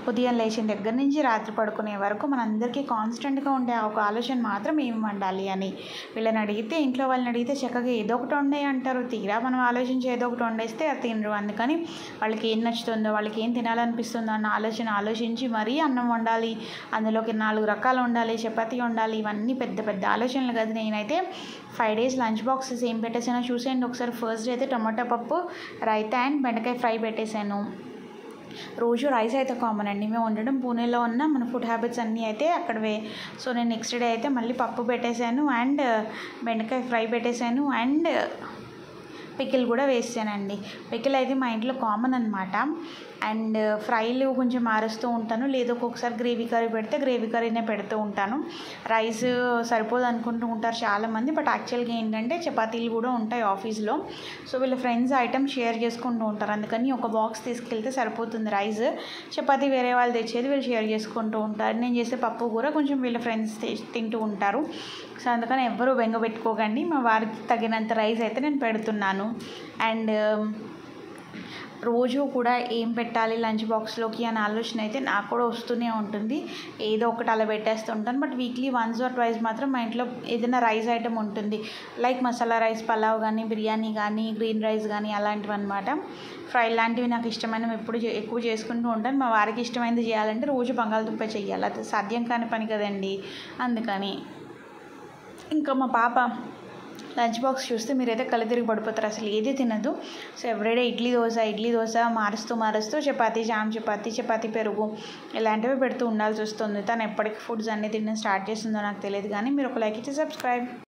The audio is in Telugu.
ఉదయం లేచిన దగ్గర నుంచి రాత్రి పడుకునే వరకు మనందరికీ కాన్స్టెంట్గా ఉండే ఒక ఆలోచన మాత్రం ఏం వండాలి అని. వీళ్ళని అడిగితే, ఇంట్లో వాళ్ళని అడిగితే చక్కగా ఏదో ఒకటి వండే అంటారు. తీరా మనం ఆలోచించి ఏదో ఒకటి వండేస్తే అది తినరు. అందుకని వాళ్ళకి ఏం నచ్చుతుందో, వాళ్ళకి ఏం తినాలనిపిస్తుందో అన్న ఆలోచించి మరీ అన్నం వండాలి, అందులోకి 4 రకాలు వండాలి, చపాతీ వండాలి, ఇవన్నీ పెద్ద పెద్ద ఆలోచనలు కదా. నేనైతే 5 days లంచ్ బాక్సెస్ ఏం పెట్టేసానో చూసేయండి ఒకసారి. ఫస్ట్ డే అయితే టమాటా పప్పు, రైతా అండ్ బెండకాయ ఫ్రై పెట్టేశాను. రోజు రైస్ అయితే కామన్ అండి. మేము ఉండడం పూణేలో ఉన్న, మన ఫుడ్ హ్యాబిట్స్ అన్నీ అయితే అక్కడవే. సో నేను నెక్స్ట్ డే అయితే మళ్ళీ పప్పు పెట్టేశాను అండ్ బెండకాయ ఫ్రై పెట్టేశాను అండ్ పికిల్ కూడా వేసానండి. పికిల్ అయితే మా ఇంట్లో కామన్ అనమాట. అండ్ ఫ్రైలు కొంచెం మారుస్తూ ఉంటాను, లేదు ఒక్కొక్కసారి గ్రేవీ కర్రీ పెడితే గ్రేవీ కర్రీనే పెడుతూ ఉంటాను. రైస్ సరిపోదు అనుకుంటూ ఉంటారు చాలామంది, బట్ యాక్చువల్గా ఏంటంటే చపాతీలు కూడా ఉంటాయి ఆఫీస్లో. సో వీళ్ళ ఫ్రెండ్స్ ఐటమ్ షేర్ చేసుకుంటూ ఉంటారు, అందుకని ఒక బాక్స్ తీసుకెళ్తే సరిపోతుంది. రైస్ చపాతీ వేరే వాళ్ళు తెచ్చేది వీళ్ళు షేర్ చేసుకుంటూ ఉంటారు. నేను చేసే పప్పు కూడా కొంచెం వీళ్ళ ఫ్రెండ్స్ తింటూ ఉంటారు. సో అందుకని ఎవ్వరూ బెంగ పెట్టుకోకండి, మా వారికి తగినంత రైస్ అయితే నేను పెడుతున్నాను. అండ్ రోజు కూడా ఏం పెట్టాలి లంచ్ బాక్స్లోకి అనే ఆలోచన అయితే నాకు కూడా వస్తూనే ఉంటుంది. ఏదో ఒకటి అలా పెట్టేస్తూ ఉంటాను. బట్ వీక్లీ 1 or 2 మాత్రం మా ఇంట్లో ఏదైనా రైస్ ఐటమ్ ఉంటుంది. లైక్ మసాలా రైస్, పలావ్ కానీ, బిర్యానీ కానీ, గ్రీన్ రైస్ కానీ, అలాంటివి అనమాట. ఫ్రై లాంటివి నాకు ఇష్టమైనవి ఎప్పుడు ఎక్కువ చేసుకుంటూ ఉంటాను. మా వారికి ఇష్టమైనది చేయాలంటే రోజు బంగాళదుంప చేయాలి, అది సాధ్యం కాని పని కదండి. అందుకని ఇంకా మా పాప లంచ్ బాక్స్ చూస్తే మీరైతే కళ్ళు తిరిగి పడిపోతారు, అసలు ఏది తినదు. సో ఎవ్రీడే ఇడ్లీ దోశ మారుస్తూ చపాతీ, జామ్ చపాతీ పెరుగు ఇలాంటివి పెడుతూ ఉండాల్సి వస్తుంది. తను ఎప్పటికీ ఫుడ్స్ అన్నీ తినడం స్టార్ట్ చేస్తుందో నాకు తెలియదు. కానీ మీరు ఒక లైక్ ఇచ్చి సబ్స్క్రైబ్.